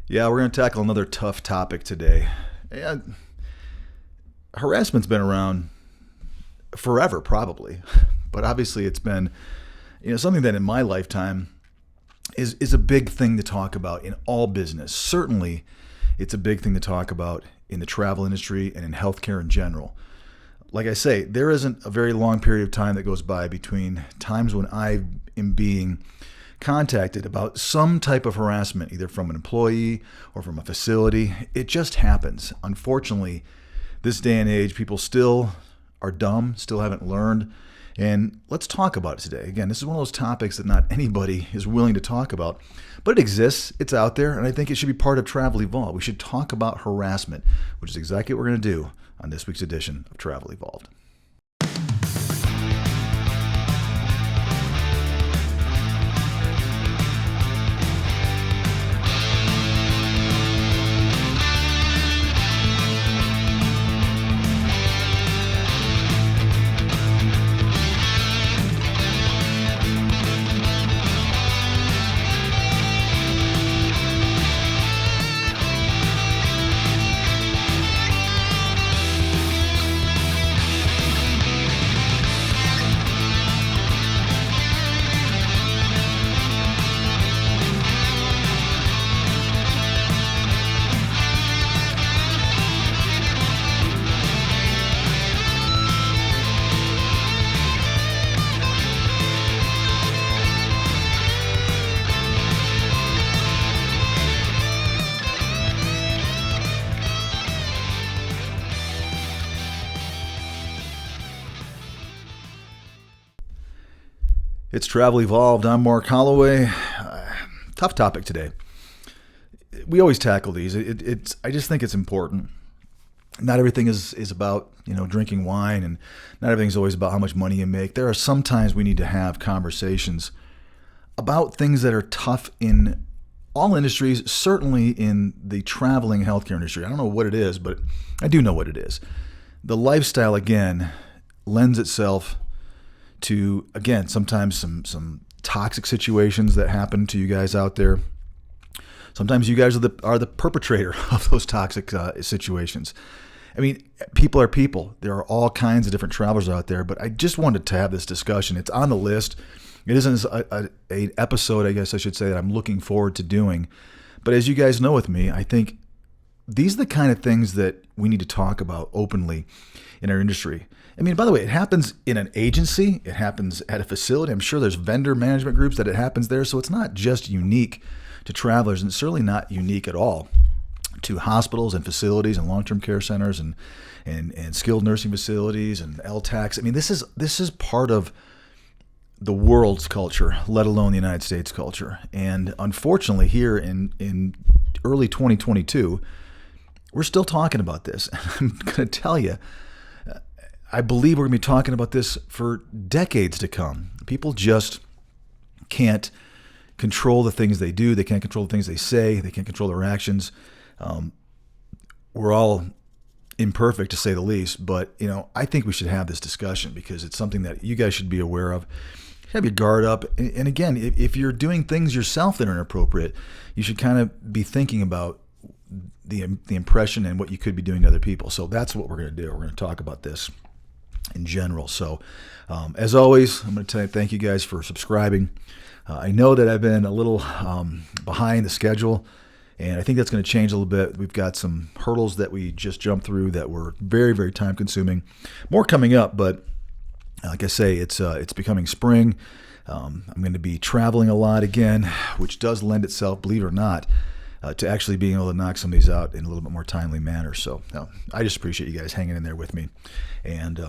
Yeah, we're going to tackle another tough topic today. Yeah, harassment's been around forever, probably, but obviously it's been something that in my lifetime is a big thing to talk about in all business. Certainly, it's a big thing to talk about in the travel industry and in healthcare in general. Like I say, there isn't a very long period of time that goes by between times when I am being contacted about some type of harassment, either from an employee or from a facility. It just happens. Unfortunately, this day and age, people still are dumb, still haven't learned. And let's talk about it today. Again, this is one of those topics that not anybody is willing to talk about, but it exists, it's out there, and I think it should be part of Travel Evolved. We should talk about harassment, which is exactly what we're going to do on this week's edition of Travel Evolved. It's Travel Evolved. I'm Mark Holloway. Tough topic today. We always tackle these. I just think it's important. Not everything is about drinking wine, and not everything's always about how much money you make. There are some times we need to have conversations about things that are tough in all industries, certainly in the traveling healthcare industry. I don't know what it is, but I do know what it is. The lifestyle, again, lends itself to, again, sometimes some toxic situations that happen to you guys out there. Sometimes you guys are the perpetrator of those toxic situations. I mean, people are people. There are all kinds of different travelers out there, but I just wanted to have this discussion. It's on the list. It isn't an episode, I guess I should say, that I'm looking forward to doing. But as you guys know with me, I think these are the kind of things that we need to talk about openly in our industry. I mean, by the way, it happens in an agency. It happens at a facility. I'm sure there's vendor management groups that it happens there. So it's not just unique to travelers, and certainly not unique at all to hospitals and facilities and long-term care centers and skilled nursing facilities and LTACs. I mean, this is part of the world's culture, let alone the United States culture. And unfortunately, here in early 2022, we're still talking about this. I'm going to tell you, I believe we're going to be talking about this for decades to come. People just can't control the things they do. They can't control the things they say. They can't control their actions. We're all imperfect, to say the least, but I think we should have this discussion because it's something that you guys should be aware of. Have your guard up. And again, if you're doing things yourself that are inappropriate, you should kind of be thinking about the impression and what you could be doing to other people. So that's what we're going to do. We're going to talk about this in general. So as always, I'm going to thank you guys for subscribing. I know that I've been a little behind the schedule, and I think that's going to change a little bit. We've got some hurdles that we just jumped through that were very, very time consuming. More coming up, but like I say, it's becoming spring. I'm going to be traveling a lot again, which does lend itself, believe it or not, to actually being able to knock some of these out in a little bit more timely manner. So I just appreciate you guys hanging in there with me. And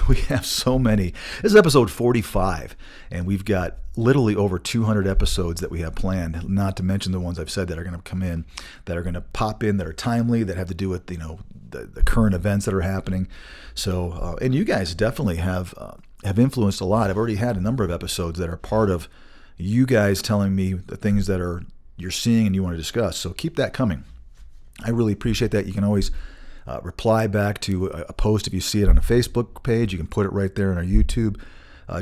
we have so many. This is episode 45, and we've got literally over 200 episodes that we have planned, not to mention the ones I've said that are going to come in, that are going to pop in, that are timely, that have to do with the current events that are happening. So, and you guys definitely have influenced a lot. I've already had a number of episodes that are part of you guys telling me the things that you're seeing and you want to discuss. So keep that coming. I really appreciate that. You can always reply back to a post if you see it on a Facebook page. You can put it right there on our YouTube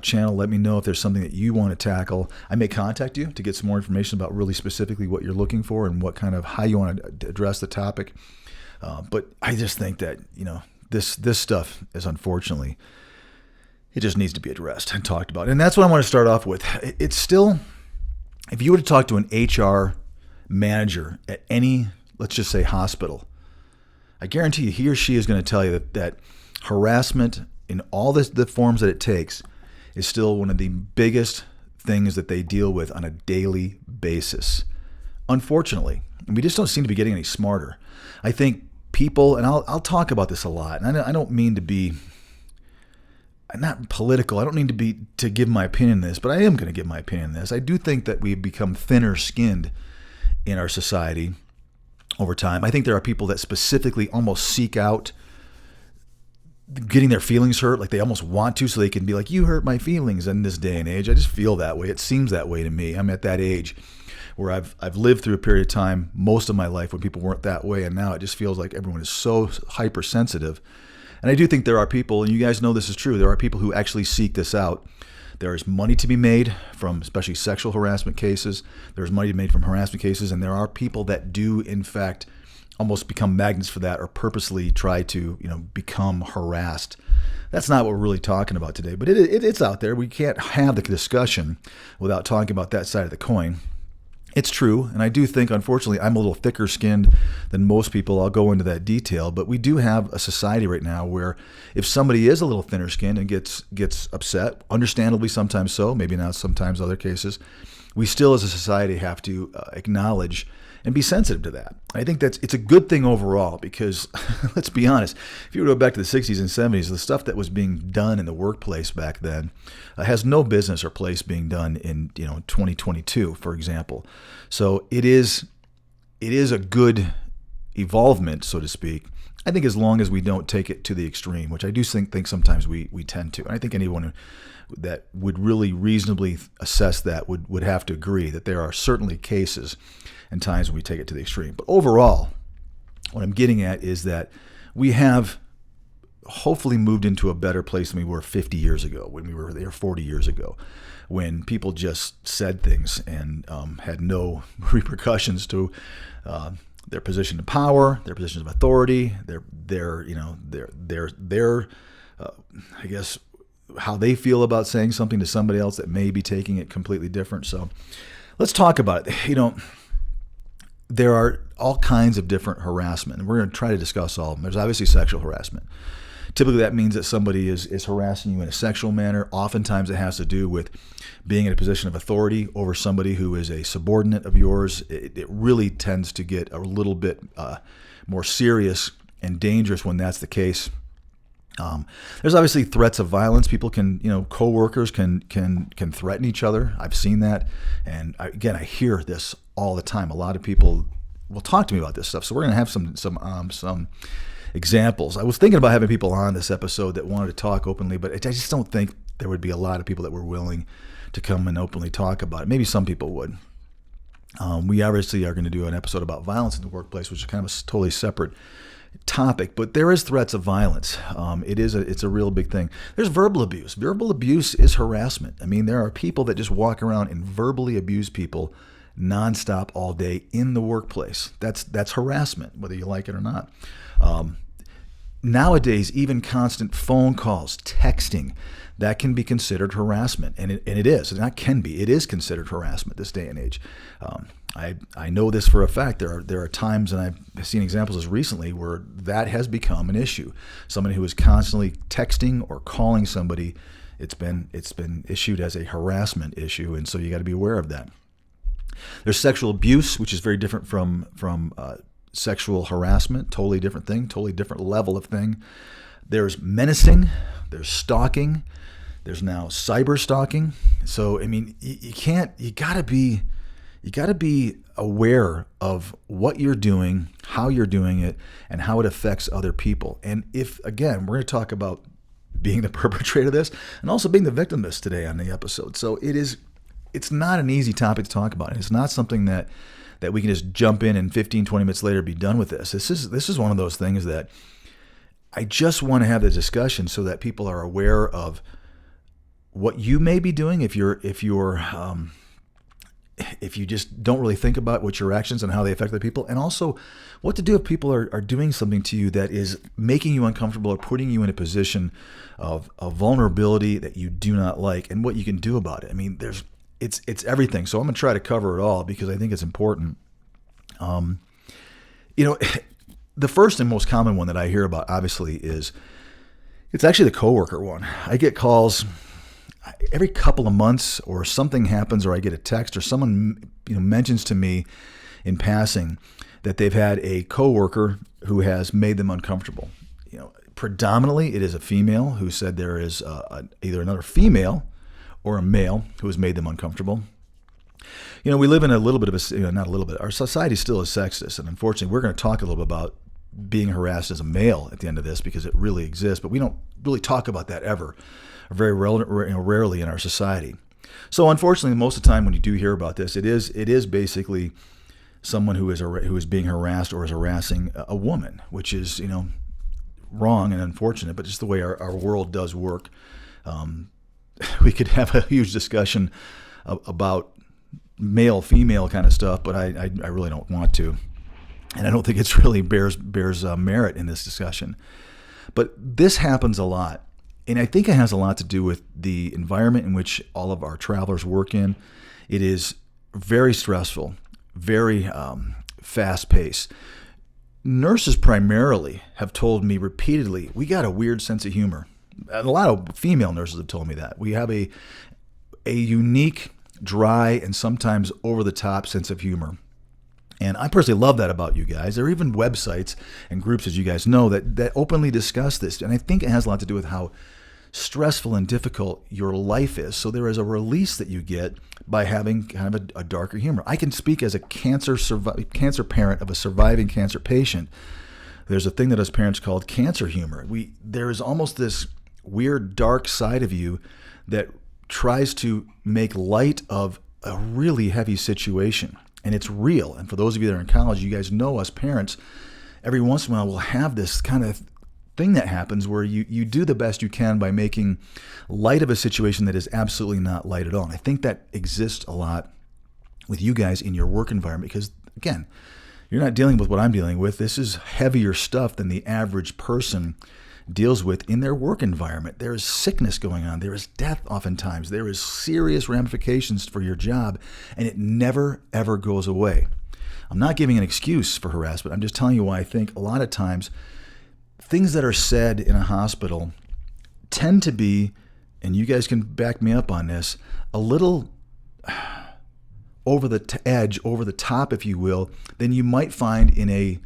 channel. Let me know if there's something that you want to tackle. I may contact you to get some more information about really specifically what you're looking for and what kind of how you want to address the topic. But I just think that, this stuff is unfortunately, it just needs to be addressed and talked about. And that's what I want to start off with. It's still, if you were to talk to an HR manager at any, let's just say, hospital, I guarantee you he or she is going to tell you that harassment in all the forms that it takes is still one of the biggest things that they deal with on a daily basis. Unfortunately, we just don't seem to be getting any smarter. I think people, and I'll talk about this a lot, and I don't mean to be not political. I don't need to give my opinion on this, but I am going to give my opinion on this. I do think that we've become thinner skinned in our society over time. I think there are people that specifically almost seek out getting their feelings hurt, like they almost want to, so they can be like, you hurt my feelings in this day and age. I just feel that way. It seems that way to me. I'm at that age where I've lived through a period of time, most of my life, when people weren't that way, and now it just feels like everyone is so hypersensitive. And I do think there are people, and you guys know this is true, there are people who actually seek this out. There is money to be made from especially sexual harassment cases. There's money to be made from harassment cases, and there are people that do, in fact, almost become magnets for that or purposely try to, become harassed. That's not what we're really talking about today, but it's out there. We can't have the discussion without talking about that side of the coin. It's true, and I do think, unfortunately, I'm a little thicker skinned than most people. I'll go into that detail, but we do have a society right now where if somebody is a little thinner skinned and gets upset, understandably sometimes so, maybe not sometimes other cases, we still as a society have to acknowledge and be sensitive to that. I think it's a good thing overall because, let's be honest, if you were to go back to the 60s and 70s, the stuff that was being done in the workplace back then has no business or place being done in 2022, for example. So it is a good evolvement, so to speak. I think as long as we don't take it to the extreme, which I do think sometimes we tend to. And I think anyone that would really reasonably assess that would have to agree that there are certainly cases and times when we take it to the extreme. But overall, what I'm getting at is that we have hopefully moved into a better place than we were 50 years ago, when we were there 40 years ago, when people just said things and had no repercussions to their position of power, their positions of authority, their I guess how they feel about saying something to somebody else that may be taking it completely different. So let's talk about it. There are all kinds of different harassment, and we're going to try to discuss all of them. There's obviously sexual harassment. Typically, that means that somebody is harassing you in a sexual manner. Oftentimes, it has to do with being in a position of authority over somebody who is a subordinate of yours. It really tends to get a little bit more serious and dangerous when that's the case. There's obviously threats of violence. People can, coworkers can threaten each other. I've seen that, and I hear this all the time. A lot of people will talk to me about this stuff. So we're going to have some examples. I was thinking about having people on this episode that wanted to talk openly, but I just don't think there would be a lot of people that were willing to come and openly talk about it. Maybe some people would. We obviously are going to do an episode about violence in the workplace, which is kind of a totally separate topic, but there is threats of violence. It's a real big thing. There's verbal abuse. Verbal abuse is harassment. I mean, there are people that just walk around and verbally abuse people nonstop all day in the workplace. That's harassment, whether you like it or not. Nowadays, even constant phone calls, texting, that can be considered harassment, and it is. It not can be. It is considered harassment this day and age. I know this for a fact. There are times, and I've seen examples as recently, where that has become an issue. Somebody who is constantly texting or calling somebody, it's been issued as a harassment issue, and so you got to be aware of that. There's sexual abuse, which is very different from sexual harassment. Totally different thing. Totally different level of thing. There's menacing. There's stalking. There's now cyber stalking. So I mean, you gotta be aware of what you're doing, how you're doing it, and how it affects other people. And again, we're going to talk about being the perpetrator of this and also being the victim of this today on the episode. So it's not an easy topic to talk about. And it's not something that we can just jump in and 15, 20 minutes later be done with this. This is one of those things that I just want to have the discussion so that people are aware of what you may be doing if you just don't really think about what your actions and how they affect other people, and also what to do if people are doing something to you that is making you uncomfortable or putting you in a position of vulnerability that you do not like, and what you can do about it. I mean, it's everything. So I'm going to try to cover it all because I think it's important. The first and most common one that I hear about, obviously, it's actually the coworker one. I get calls every couple of months, or something happens, or I get a text, or someone mentions to me in passing that they've had a coworker who has made them uncomfortable. Predominantly it is a female who said there is either another female or a male who has made them uncomfortable. We live in a little bit of not a little bit. Our society still is sexist, and unfortunately, we're going to talk a little bit about being harassed as a male at the end of this because it really exists, but we don't really talk about that ever, or very rarely in our society. So unfortunately, most of the time when you do hear about this, it is basically someone who is being harassed or is harassing a woman, which is wrong and unfortunate, but just the way our world does work. We could have a huge discussion about male female kind of stuff, but I really don't want to, and I don't think it's really bears merit in this discussion. But this happens a lot. And I think it has a lot to do with the environment in which all of our travelers work in. It is very stressful, very fast-paced. Nurses primarily have told me repeatedly, we got a weird sense of humor. A lot of female nurses have told me that. We have a unique, dry, and sometimes over-the-top sense of humor. And I personally love that about you guys. There are even websites and groups, as you guys know, that openly discuss this. And I think it has a lot to do with how stressful and difficult your life is. So there is a release that you get by having kind of a darker humor. I can speak as a cancer parent of a surviving cancer patient. There's a thing that us parents called cancer humor. There is almost this weird dark side of you that tries to make light of a really heavy situation. And it's real. And for those of you that are in college, you guys know us parents, every once in a while we'll have this kind of thing that happens where you do the best you can by making light of a situation that is absolutely not light at all. And I think that exists a lot with you guys in your work environment because, again, you're not dealing with what I'm dealing with. This is heavier stuff than the average person deals with in their work environment. There is sickness going on. There is death oftentimes. There is serious ramifications for your job, and it never, ever goes away. I'm not giving an excuse for harassment. I'm just telling you why I think a lot of times things that are said in a hospital tend to be, and you guys can back me up on this, a little over the edge, over the top, if you will, than you might find in a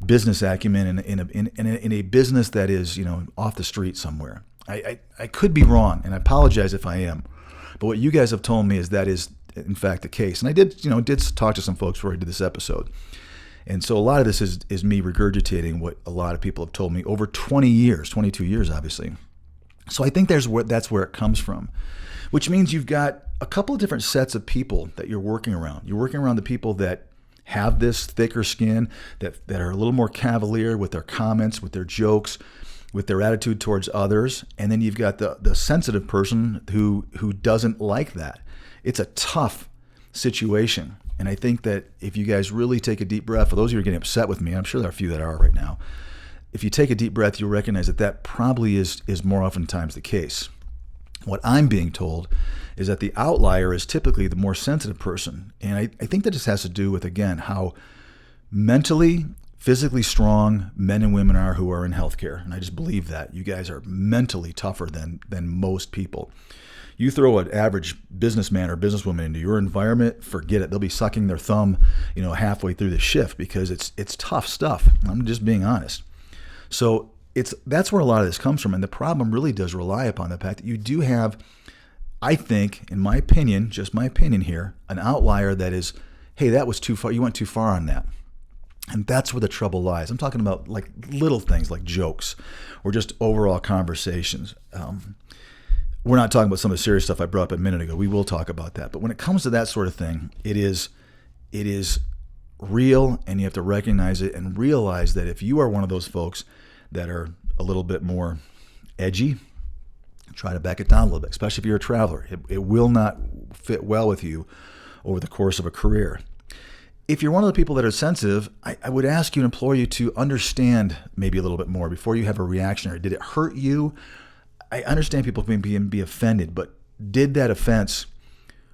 business acumen in a business that is off the street somewhere. I could be wrong, and I apologize if I am, but what you guys have told me is that is in fact the case. And I did talk to some folks before I did this episode, and so a lot of this is me regurgitating what a lot of people have told me over 20 years, 22 years, obviously. So I think that's where it comes from, which means you've got a couple of different sets of people that you're working around. You're working around the people that have this thicker skin, that are a little more cavalier with their comments, with their jokes, with their attitude towards others. And then you've got the sensitive person who doesn't like that. It's a tough situation. And I think that if you guys really take a deep breath, for those of you who are getting upset with me, I'm sure there are a few that are right now, if you take a deep breath, you'll recognize that probably is more oftentimes the case. What I'm being told is that the outlier is typically the more sensitive person. And I think that just has to do with, again, how mentally, physically strong men and women are who are in healthcare. And I just believe that. You guys are mentally tougher than most people. You throw an average businessman or businesswoman into your environment, forget it. They'll be sucking their thumb, halfway through the shift because it's tough stuff. I'm just being honest. So that's where a lot of this comes from. And the problem really does rely upon the fact that you do have, I think, in my opinion, just my opinion here, an outlier that is, hey, that was too far. You went too far on that. And that's where the trouble lies. I'm talking about like little things like jokes or just overall conversations. We're not talking about some of the serious stuff I brought up a minute ago. We will talk about that. But when it comes to that sort of thing, it is real, and you have to recognize it and realize that if you are one of those folks that are a little bit more edgy, Try to back it down a little bit, especially if you're a traveler. It will not fit well with you over the course of a career. If you're one of the people that are sensitive, I would ask you and implore you to understand maybe a little bit more before you have a reactionary. Did it hurt you? I understand people can be offended, but did that offense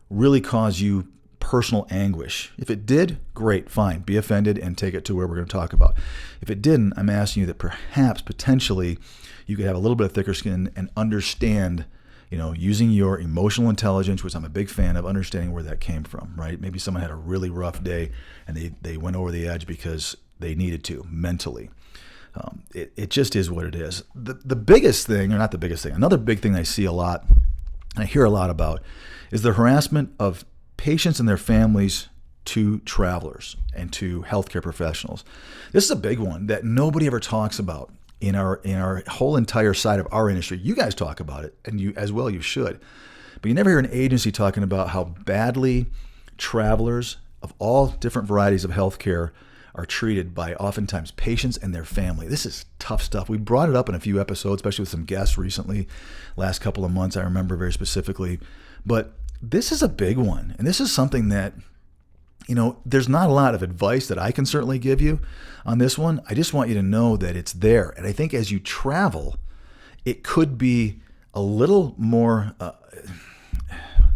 really cause you personal anguish? If it did, great, fine. Be offended and take it to where we're going to talk about. If it didn't, I'm asking you that perhaps, potentially, you could have a little bit of thicker skin and understand, using your emotional intelligence, which I'm a big fan of, understanding where that came from, right? Maybe someone had a really rough day and they went over the edge because they needed to mentally. It just is what it is. The biggest thing, or not the biggest thing, another big thing I see a lot, and I hear a lot about, is the harassment of patients and their families to travelers and to healthcare professionals. This is a big one that nobody ever talks about in our whole entire side of our industry. You guys talk about it, and you as well, you should. But you never hear an agency talking about how badly travelers of all different varieties of healthcare are treated by oftentimes patients and their family. This is tough stuff. We brought it up in a few episodes, especially with some guests recently, last couple of months, I remember very specifically. But this is a big one. And this is something that, there's not a lot of advice that I can certainly give you on this one. I just want you to know that it's there. And I think as you travel, it could be a little more,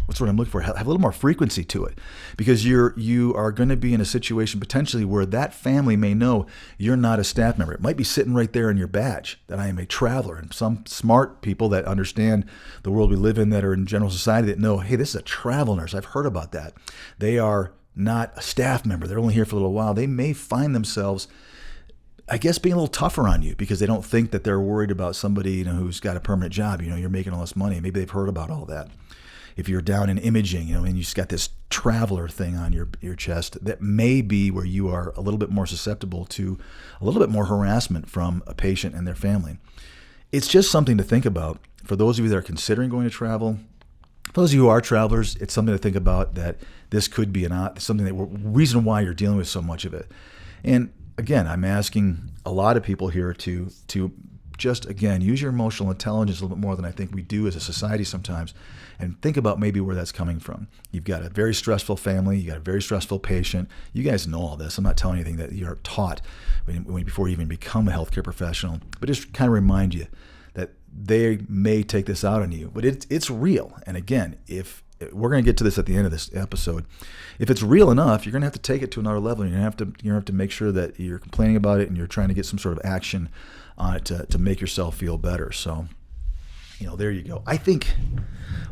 what's what I'm looking for? Have a little more frequency to it, because you are going to be in a situation potentially where that family may know you're not a staff member. It might be sitting right there in your badge that I am a traveler. And some smart people that understand the world we live in, that are in general society, that know, hey, this is a travel nurse. I've heard about that. They are not a staff member. They're only here for a little while. They may find themselves, I guess, being a little tougher on you because they don't think that they're worried about somebody, who's got a permanent job. You're making all this money. Maybe they've heard about all that. If you're down in imaging, and you just got this traveler thing on your chest, that may be where you are a little bit more susceptible to a little bit more harassment from a patient and their family. It's just something to think about for those of you that are considering going to travel. For those of you who are travelers, it's something to think about, that this could be something that reason why you're dealing with so much of it. And again, I'm asking a lot of people here to just, again, use your emotional intelligence a little bit more than I think we do as a society sometimes, and think about maybe where that's coming from. You've got a very stressful family. You got a very stressful patient. You guys know all this. I'm not telling you anything that you're taught before you even become a healthcare professional, but just kind of remind you that they may take this out on you, but it's real. And again, if we're going to get to this at the end of this episode, if it's real enough, you're going to have to take it to another level. You're going to have to make sure that you're complaining about it and you're trying to get some sort of action on it to make yourself feel better. So, there you go. I think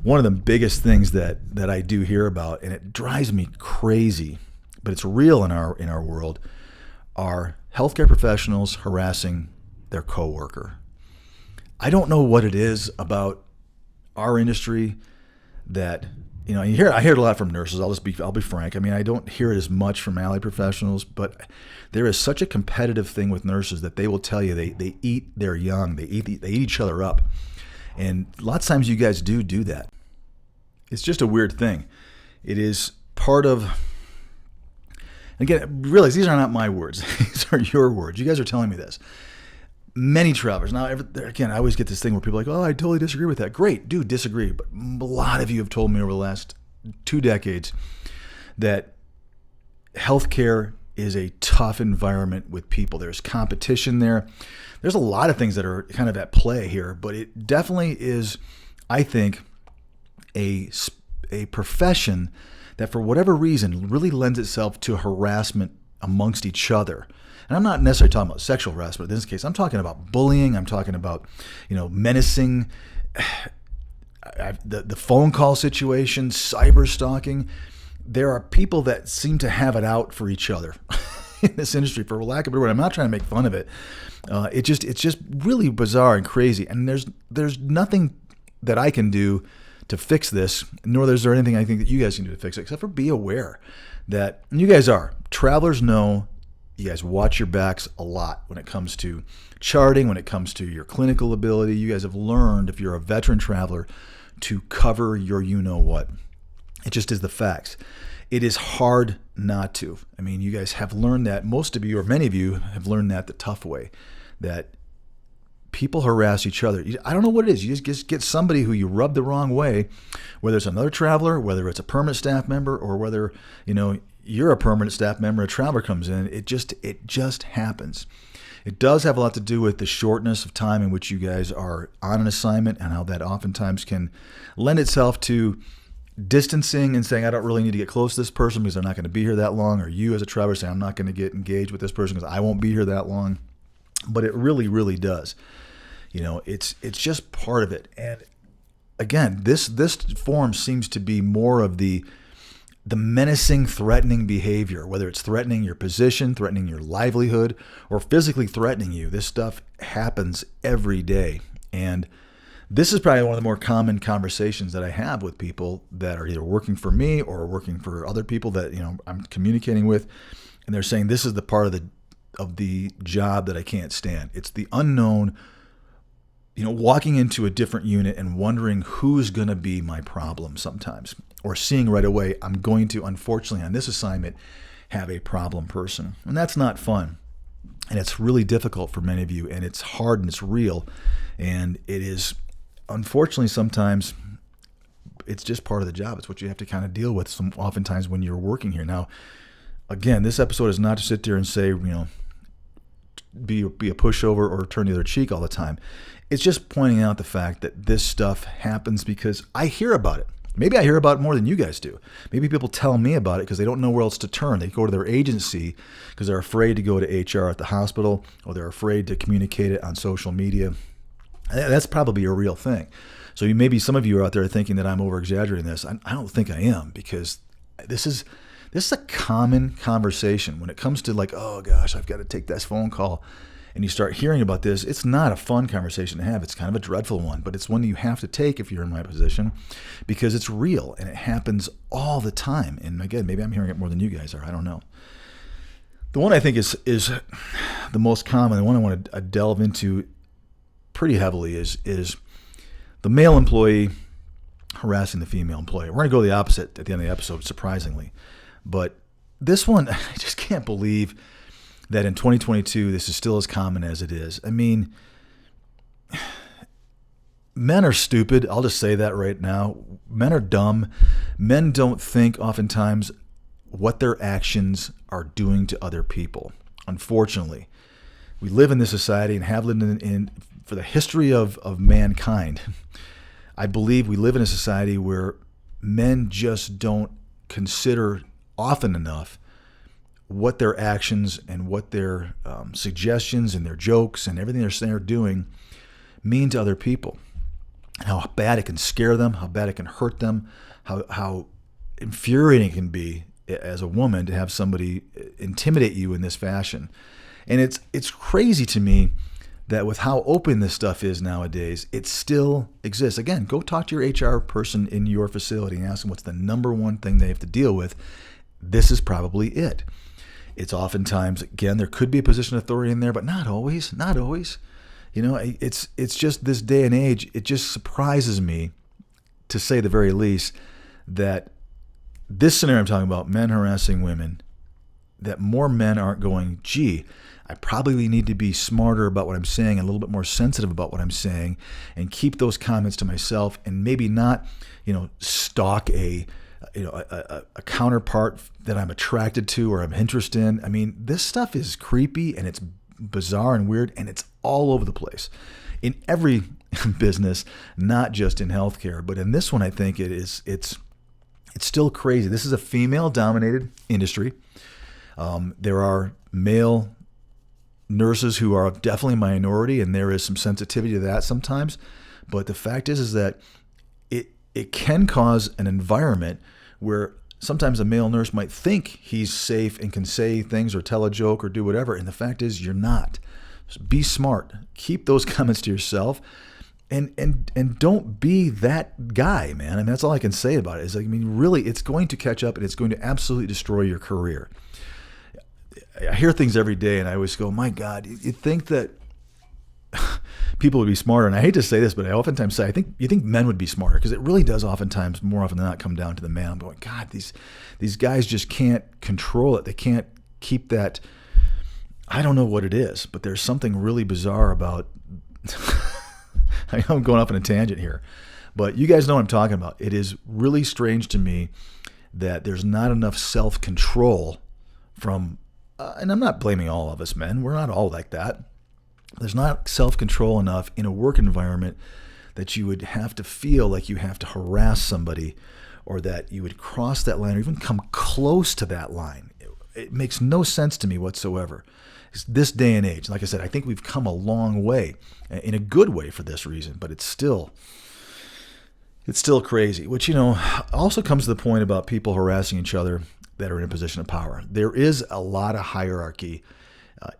one of the biggest things that I do hear about, and it drives me crazy, but it's real in our world, are healthcare professionals harassing their coworker. I don't know what it is about our industry that, I hear it a lot from nurses. I'll be frank. I don't hear it as much from allied professionals, but there is such a competitive thing with nurses that they will tell you they eat their young. They eat each other up. And lots of times you guys do that. It's just a weird thing. It is part of, again, realize these are not my words. These are your words. You guys are telling me this. Many travelers. Now, again, I always get this thing where people are like, oh, I totally disagree with that. Great, dude, disagree. But a lot of you have told me over the last 2 decades that healthcare is a tough environment with people. There's competition there. There's a lot of things that are kind of at play here, but it definitely is, I think, a profession that for whatever reason really lends itself to harassment amongst each other. And I'm not necessarily talking about sexual harassment in this case. I'm talking about bullying. I'm talking about, menacing, the phone call situation, cyber stalking. There are people that seem to have it out for each other in this industry, for lack of a better word. I'm not trying to make fun of it. It's just really bizarre and crazy. And there's nothing that I can do to fix this, nor is there anything I think that you guys can do to fix it, except for be aware that, and you guys are, travelers know, you guys watch your backs a lot when it comes to charting, when it comes to your clinical ability. You guys have learned, if you're a veteran traveler, to cover your you-know-what. It just is the facts. It is hard not to. You guys have learned that. Most of you, or many of you, have learned that the tough way, that people harass each other. I don't know what it is. You just get somebody who you rub the wrong way, whether it's another traveler, whether it's a permanent staff member, or whether, you're a permanent staff member, a traveler comes in. It just happens. It does have a lot to do with the shortness of time in which you guys are on an assignment, and how that oftentimes can lend itself to distancing and saying, I don't really need to get close to this person because they're not going to be here that long. Or you as a traveler saying, I'm not going to get engaged with this person because I won't be here that long. But it really, really does. It's just part of it. And again, this form seems to be more of the menacing, threatening behavior, whether it's threatening your position, threatening your livelihood, or physically threatening you. This stuff happens every day. And this is probably one of the more common conversations that I have with people that are either working for me or working for other people that I'm communicating with, and they're saying this is the part of the job that I can't stand. It's the unknown. Walking into a different unit and wondering who's going to be my problem sometimes, or seeing right away I'm going to, unfortunately, on this assignment, have a problem person, and that's not fun. And it's really difficult for many of you, and it's hard and it's real, and it is. Unfortunately, sometimes it's just part of the job. It's what you have to kind of deal with oftentimes when you're working here. Now, again, this episode is not to sit there and say, be a pushover or turn the other cheek all the time. It's just pointing out the fact that this stuff happens because I hear about it. Maybe I hear about it more than you guys do. Maybe people tell me about it because they don't know where else to turn. They go to their agency because they're afraid to go to HR at the hospital, or they're afraid to communicate it on social media. That's probably a real thing. So maybe some of you are out there thinking that I'm over-exaggerating this. I don't think I am, because this is a common conversation when it comes to like, oh gosh, I've got to take this phone call. And you start hearing about this. It's not a fun conversation to have. It's kind of a dreadful one, but it's one you have to take if you're in my position, because it's real and it happens all the time. And again, maybe I'm hearing it more than you guys are. I don't know. The one I think is the most common, the one I want to delve into pretty heavily is the male employee harassing the female employee. We're going to go the opposite at the end of the episode, surprisingly. But this one, I just can't believe that in 2022, this is still as common as it is. I mean, men are stupid. I'll just say that right now. Men are dumb. Men don't think oftentimes what their actions are doing to other people. Unfortunately, we live in this society and have lived in for the history of mankind. I believe we live in a society where men just don't consider often enough what their actions and what their suggestions and their jokes and everything they're saying or doing mean to other people. How bad it can scare them, how bad it can hurt them, how infuriating it can be as a woman to have somebody intimidate you in this fashion. And it's crazy to me that with how open this stuff is nowadays, it still exists. Again, go talk to your HR person in your facility and ask them what's the number one thing they have to deal with. This is probably it. It's oftentimes, again, there could be a position of authority in there, but not always, not always. It's just this day and age, it just surprises me, to say the very least, that this scenario I'm talking about, men harassing women, that more men aren't going, gee, I probably need to be smarter about what I'm saying, and a little bit more sensitive about what I'm saying, and keep those comments to myself, and maybe not, stalk a counterpart that I'm attracted to or I'm interested in. I mean, this stuff is creepy and it's bizarre and weird, and it's all over the place in every business, not just in healthcare. But in this one, I think it's still crazy. This is a female-dominated industry. There are male nurses who are definitely a minority, and there is some sensitivity to that sometimes. But the fact is that it can cause an environment where sometimes a male nurse might think he's safe and can say things or tell a joke or do whatever. And the fact is you're not. So be smart. Keep those comments to yourself, and don't be that guy, man. I mean, that's all I can say about it. Really, it's going to catch up, and it's going to absolutely destroy your career. I hear things every day, and I always go, my God, you'd think that people would be smarter. And I hate to say this, but I oftentimes say, you think men would be smarter, because it really does oftentimes, more often than not, come down to the man. I'm going, God, these guys just can't control it. They can't keep that. I don't know what it is, but there's something really bizarre about I know I'm going off on a tangent here, but you guys know what I'm talking about. It is really strange to me that there's not enough self-control from, and I'm not blaming all of us men. We're not all like that. There's not self-control enough in a work environment that you would have to feel like you have to harass somebody, or that you would cross that line or even come close to that line. It makes no sense to me whatsoever. It's this day and age, like I said, I think we've come a long way, in a good way for this reason, but it's still crazy, which, also comes to the point about people harassing each other that are in a position of power. There is a lot of hierarchy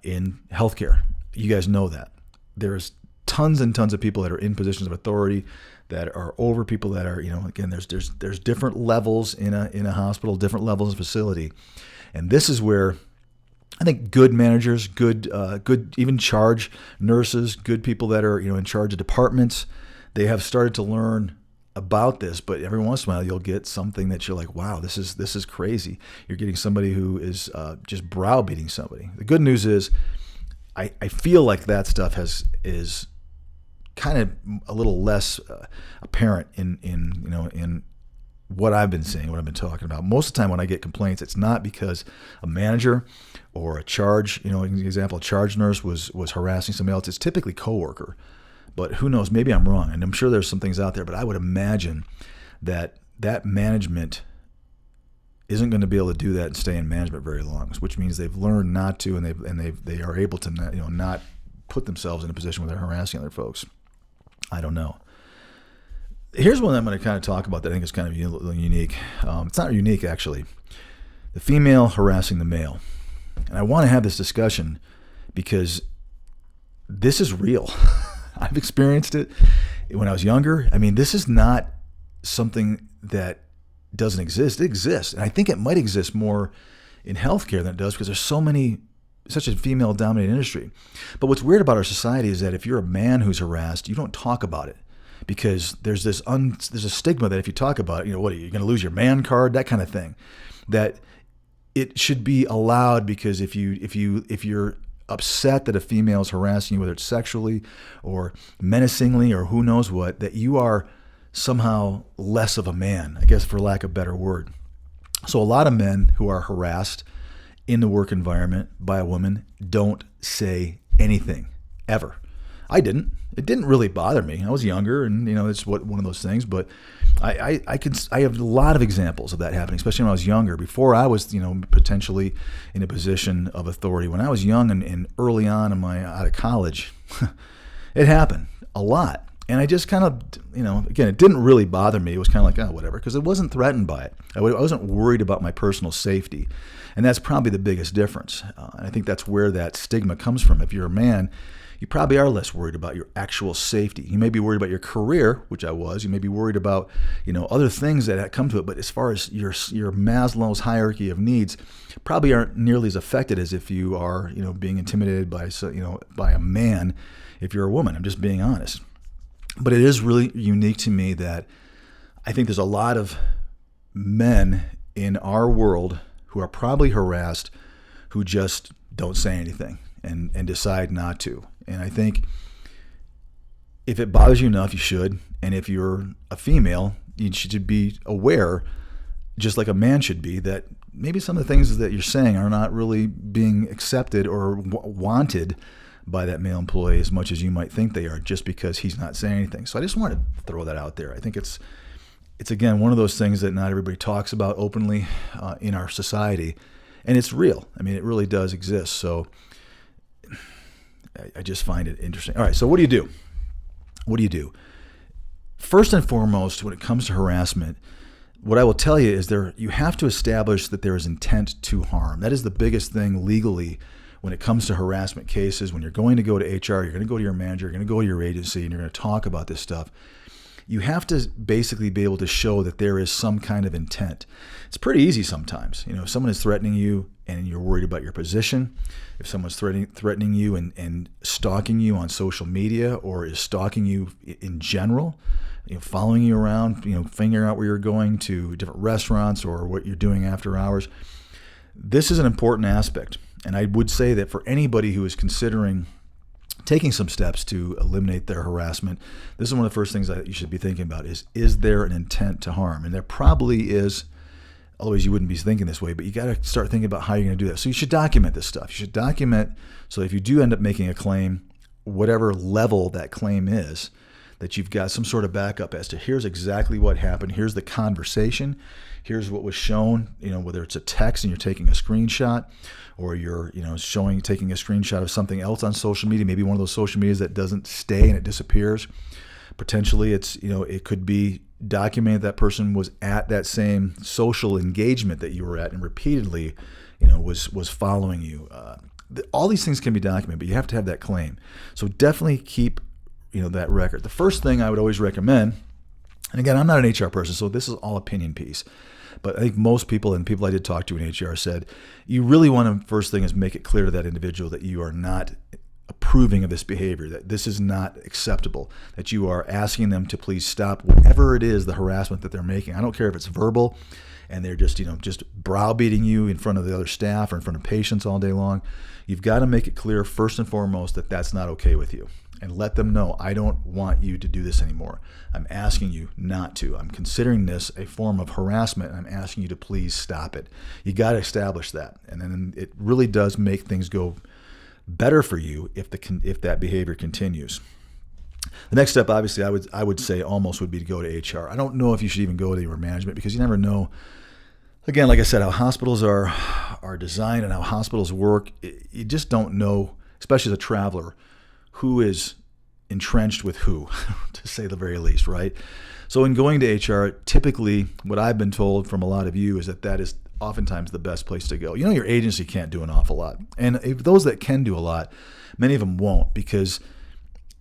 in healthcare. You guys know that. There's tons and tons of people that are in positions of authority that are over people that are, again, there's different levels in a hospital, different levels of facility. And this is where I think good managers, good even charge nurses, good people that are, in charge of departments, they have started to learn about this. But every once in a while, you'll get something that you're like, wow, this is crazy. You're getting somebody who is just browbeating somebody. The good news is, I feel like that stuff is kind of a little less apparent in what I've been seeing, what I've been talking about. Most of the time when I get complaints, it's not because a manager or a charge, example, a charge nurse was harassing somebody else. It's typically coworker, but who knows? Maybe I'm wrong, and I'm sure there's some things out there. But I would imagine that management isn't going to be able to do that and stay in management very long, which means they've learned not to, and they are able to not put themselves in a position where they're harassing other folks. I don't know. Here's one I'm going to kind of talk about that I think is kind of unique. It's not unique, actually. The female harassing the male. And I want to have this discussion because this is real. I've experienced it when I was younger. I mean, this is not something that doesn't exist. It exists. And I think it might exist more in healthcare than it does because there's such a female-dominated industry. But what's weird about our society is that if you're a man who's harassed, you don't talk about it. Because there's there's a stigma that if you talk about it, what are you going to lose your man card, that kind of thing. That it should be allowed because if you're upset that a female is harassing you, whether it's sexually or menacingly or who knows what, that you are somehow less of a man, I guess, for lack of a better word. So a lot of men who are harassed in the work environment by a woman don't say anything ever. I didn't. It didn't really bother me. I was younger, and it's one of those things. But I have a lot of examples of that happening, especially when I was younger. Before I was potentially in a position of authority. When I was young and early on out of college, it happened a lot. And I just kind of again, it didn't really bother me. It was kind of like, oh, whatever, because I wasn't threatened by it. I wasn't worried about my personal safety, and that's probably the biggest difference. And I think that's where that stigma comes from. If you're a man, you probably are less worried about your actual safety. You may be worried about your career, which I was. You may be worried about, other things that come to it. But as far as your Maslow's hierarchy of needs, probably aren't nearly as affected as if you are, being intimidated by a man. If you're a woman, I'm just being honest. But it is really unique to me that I think there's a lot of men in our world who are probably harassed, who just don't say anything and decide not to. And I think if it bothers you enough, you should. And if you're a female, you should be aware, just like a man should be, that maybe some of the things that you're saying are not really being accepted or wanted by that male employee as much as you might think they are, just because he's not saying anything. So I just wanted to throw that out there. I think it's again, one of those things that not everybody talks about openly in our society. And it's real. I mean, it really does exist. So I just find it interesting. All right, so what do you do? What do you do? First and foremost, when it comes to harassment, what I will tell you is you have to establish that there is intent to harm. That is the biggest thing legally when it comes to harassment cases. When you're going to go to HR, you're going to go to your manager, you're going to go to your agency, and you're going to talk about this stuff. You have to basically be able to show that there is some kind of intent. It's pretty easy sometimes. If someone is threatening you and you're worried about your position, if someone's threatening you and stalking you on social media, or is stalking you in general, following you around, figuring out where you're going to different restaurants or what you're doing after hours, this is an important aspect. And I would say that for anybody who is considering taking some steps to eliminate their harassment. This is one of the first things that you should be thinking about is there an intent to harm? And there probably is, otherwise you wouldn't be thinking this way, but you got to start thinking about how you're going to do that. So you should document this stuff. You should document so if you do end up making a claim, whatever level that claim is, that you've got some sort of backup as to here's exactly what happened, here's the conversation, here's what was shown, whether it's a text and you're taking a screenshot, or you're, taking a screenshot of something else on social media, maybe one of those social medias that doesn't stay and it disappears. Potentially it's, it could be documented that person was at that same social engagement that you were at and repeatedly, was following you. All these things can be documented, but you have to have that claim. So definitely keep, that record. The first thing I would always recommend, and again, I'm not an HR person, so this is all opinion piece, but I think most people and people I did talk to in HR said, you really want to, first thing is make it clear to that individual that you are not approving of this behavior, that this is not acceptable, that you are asking them to please stop whatever it is, the harassment that they're making. I don't care if it's verbal and they're just browbeating you in front of the other staff or in front of patients all day long. You've got to make it clear first and foremost that that's not okay with you. And let them know, I don't want you to do this anymore. I'm asking you not to. I'm considering this a form of harassment, and I'm asking you to please stop it. You got to establish that. And then it really does make things go better for you if that behavior continues. The next step, obviously, I would say almost would be to go to HR. I don't know if you should even go to your management because you never know. Again, like I said, how hospitals are designed and how hospitals work. You just don't know, especially as a traveler, who is entrenched with who, to say the very least, right? So in going to HR, typically what I've been told from a lot of you is that is oftentimes the best place to go. Your agency can't do an awful lot. And if those that can do a lot, many of them won't, because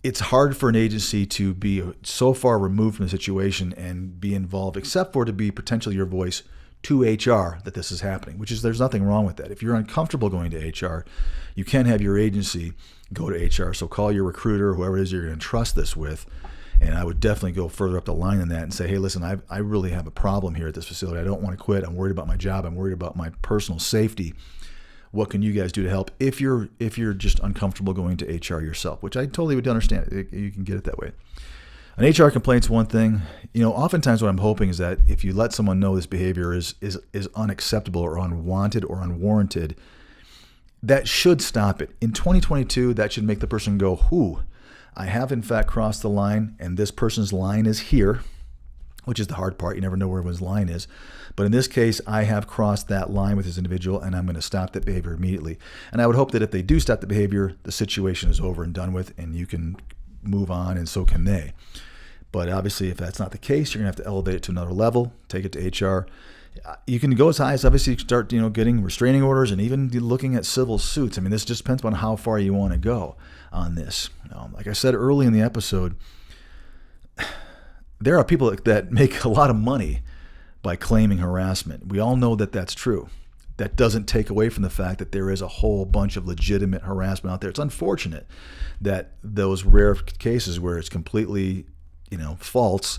it's hard for an agency to be so far removed from the situation and be involved, except for to be potentially your voice to HR that this is happening, there's nothing wrong with that. If you're uncomfortable going to HR, you can have your agency go to HR. So call your recruiter, whoever it is you're going to trust this with. And I would definitely go further up the line than that and say, hey, listen, I really have a problem here at this facility. I don't want to quit. I'm worried about my job. I'm worried about my personal safety. What can you guys do to help if you're just uncomfortable going to HR yourself, which I totally would understand. You can get it that way. An HR complaint's one thing. Oftentimes what I'm hoping is that if you let someone know this behavior is unacceptable or unwanted or unwarranted, that should stop it. In 2022, that should make the person go, I have in fact crossed the line, and this person's line is here, which is the hard part. You never know where everyone's line is. But in this case, I have crossed that line with this individual, and I'm going to stop that behavior immediately. And I would hope that if they do stop the behavior, the situation is over and done with, and you can move on, and so can they. But obviously, if that's not the case, you're going to have to elevate it to another level, take it to HR. You can go as high as obviously start, getting restraining orders and even looking at civil suits. I mean, this just depends on how far you want to go on this. Like I said early in the episode, there are people that make a lot of money by claiming harassment. We all know that that's true. That doesn't take away from the fact that there is a whole bunch of legitimate harassment out there. It's unfortunate that those rare cases where it's completely, false,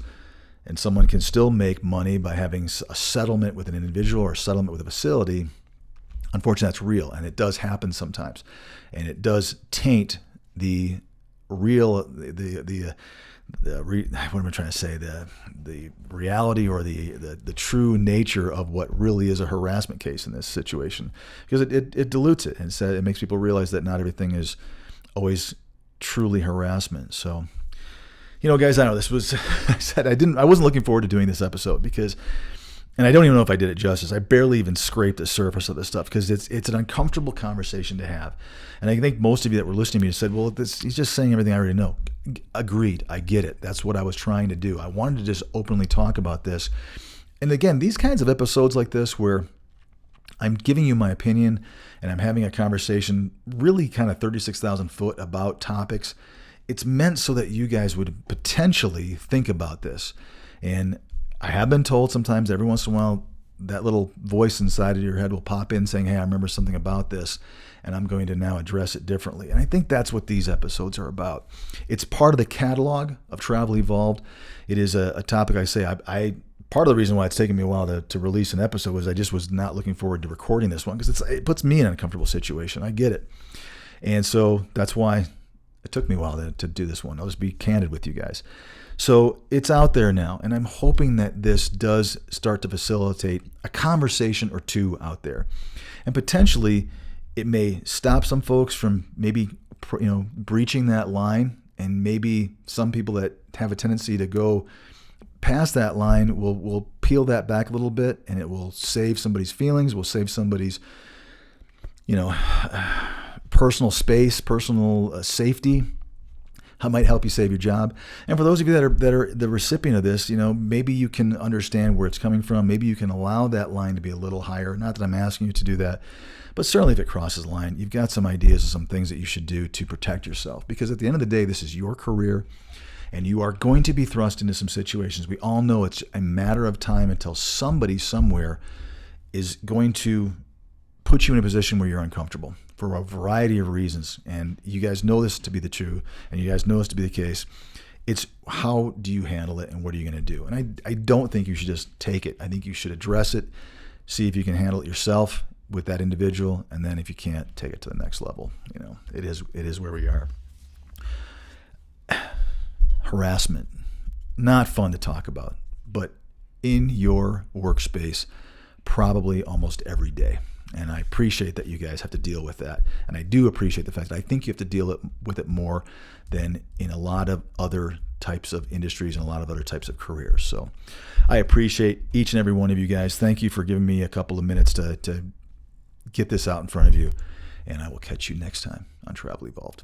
and someone can still make money by having a settlement with an individual or a settlement with a facility. Unfortunately, that's real, and it does happen sometimes, and it does taint the real, what am I trying to say? The reality or the true nature of what really is a harassment case in this situation, because it dilutes it and it makes people realize that not everything is always truly harassment. So, guys, I know this was I wasn't looking forward to doing this episode because, and I don't even know if I did it justice. I barely even scraped the surface of this stuff because it's an uncomfortable conversation to have. And I think most of you that were listening to me said, well, he's just saying everything I already know. Agreed. I get it. That's what I was trying to do. I wanted to just openly talk about this. And again, these kinds of episodes like this where I'm giving you my opinion and I'm having a conversation really kind of 36,000 foot about topics, it's meant so that you guys would potentially think about this. And I have been told sometimes every once in a while that little voice inside of your head will pop in saying, hey, I remember something about this, and I'm going to now address it differently. And I think that's what these episodes are about. It's part of the catalog of Travel Evolved. It is a topic I say, part of the reason why it's taken me a while to release an episode was I just was not looking forward to recording this one because it puts me in an uncomfortable situation. I get it. And so that's why It took me a while to do this one. I'll just be candid with you guys. So it's out there now, and I'm hoping that this does start to facilitate a conversation or two out there. And potentially it may stop some folks from maybe, breaching that line, and maybe some people that have a tendency to go past that line will peel that back a little bit, and it will save somebody's feelings, will save somebody's, personal space, personal safety. How might help you save your job. And for those of you that are the recipient of this, maybe you can understand where it's coming from. Maybe you can allow that line to be a little higher. Not that I'm asking you to do that, but certainly if it crosses the line, you've got some ideas of some things that you should do to protect yourself. Because at the end of the day, this is your career, and you are going to be thrust into some situations. We all know it's a matter of time until somebody somewhere is going to put you in a position where you're uncomfortable for a variety of reasons. And you guys know this to be the true, and you guys know this to be the case. It's how do you handle it, and what are you going to do? And I don't think you should just take it. I think you should address it, see if you can handle it yourself with that individual, and then if you can't, take it to the next level. It is where we are. Harassment, not fun to talk about, but in your workspace, probably almost every day. And I appreciate that you guys have to deal with that. And I do appreciate the fact that I think you have to deal with it more than in a lot of other types of industries and a lot of other types of careers. So I appreciate each and every one of you guys. Thank you for giving me a couple of minutes to get this out in front of you. And I will catch you next time on Travel Evolved.